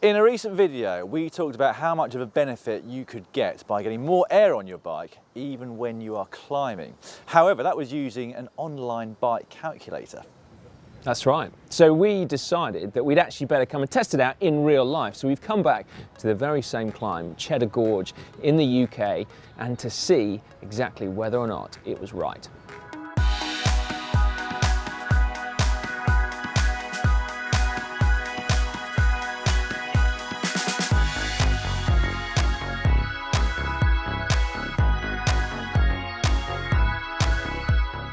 In a recent video, we talked about how much of a benefit you could get by getting more air on your bike, even when you are climbing. However, that was using an online bike calculator. That's right. So we decided that we'd actually better come and test it out in real life. So we've come back to the very same climb, Cheddar Gorge in the UK, and to see exactly whether or not it was right.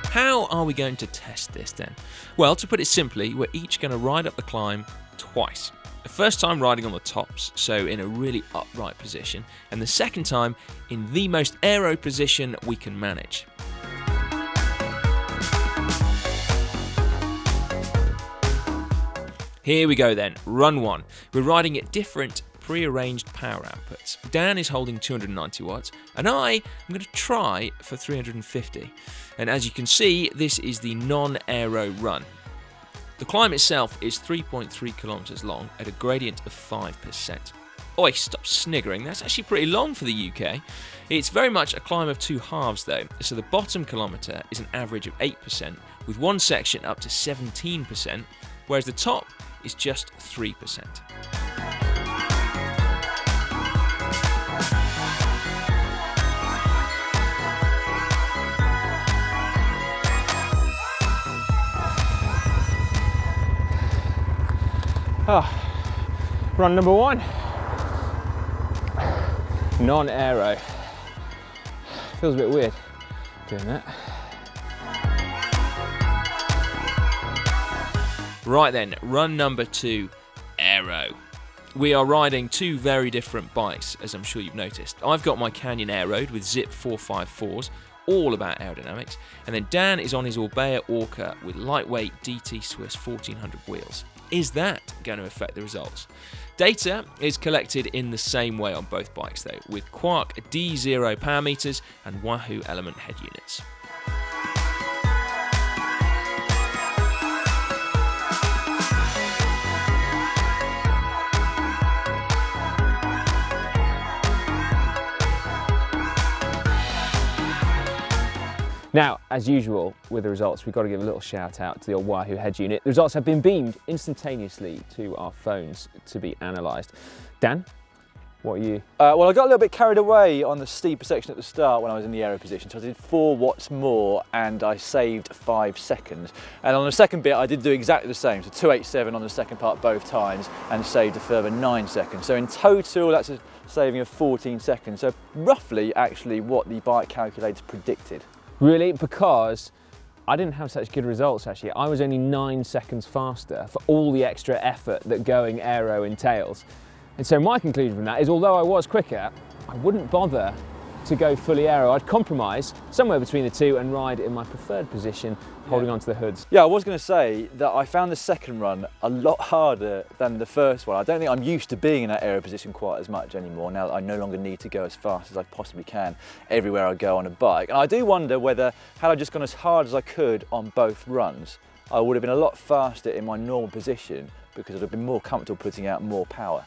How are we going to test this then? Well, to put it simply, we're each going to ride up the climb twice. The first time riding on the tops, so in a really upright position, and the second time in the most aero position we can manage. Here we go then, run one. We're riding at different pre-arranged power outputs. Dan is holding 290 watts and I am going to try for 350. And as you can see, this is the non-aero run. The climb itself is 3.3 kilometers long at a gradient of 5%. Oi, stop sniggering, that's actually pretty long for the UK. It's very much a climb of two halves though, so the bottom kilometre is an average of 8%, with one section up to 17%, whereas the top is just 3%. Run number one, non-aero. Feels a bit weird doing that. Right then, run number two, aero. We are riding two very different bikes, as I'm sure you've noticed. I've got my Canyon Aeroed with Zip 454s, all about aerodynamics, and then Dan is on his Orbea Orca with lightweight DT Swiss 1400 wheels. Is that going to affect the results? Data is collected in the same way on both bikes though, with Quark D0 power meters and Wahoo Element head units. Now, as usual with the results, we've got to give a little shout out to the old Wahoo head unit. The results have been beamed instantaneously to our phones to be analysed. Dan, what are you? Well, I got a little bit carried away on the steeper section at the start when I was in the aero position, so I did 4 watts more and I saved 5 seconds. And on the second bit, I did do exactly the same, so 287 on the second part both times and saved a further 9 seconds. So in total, that's a saving of 14 seconds. So roughly, actually, what the bike calculator predicted. Really? Because I didn't have such good results actually. I was only 9 seconds faster for all the extra effort that going aero entails. And so my conclusion from that is, although I was quicker, I wouldn't bother to go fully aero. I'd compromise somewhere between the two and ride in my preferred position, holding onto the hoods. Yeah, I was going to say that I found the second run a lot harder than the first one. I don't think I'm used to being in that aero position quite as much anymore now that I no longer need to go as fast as I possibly can everywhere I go on a bike. And I do wonder whether, had I just gone as hard as I could on both runs, I would have been a lot faster in my normal position because I'd have been more comfortable putting out more power.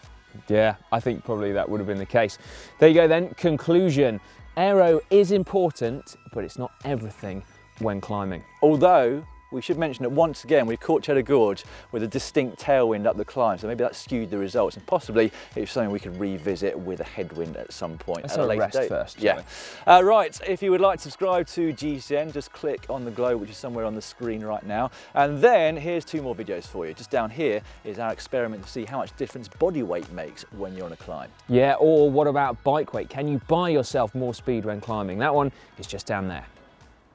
Yeah, I think probably that would have been the case. There you go then, conclusion. Aero is important, but it's not everything when climbing. Although, we should mention that once again we've caught Cheddar Gorge with a distinct tailwind up the climb, so maybe that skewed the results, and possibly it's something we could revisit with a headwind at some point. Let's have a rest first. Yeah. Right, if you would like to subscribe to GCN, just click on the globe, which is somewhere on the screen right now, and then here's 2 more videos for you. Just down here is our experiment to see how much difference body weight makes when you're on a climb. Yeah, or what about bike weight? Can you buy yourself more speed when climbing? That one is just down there.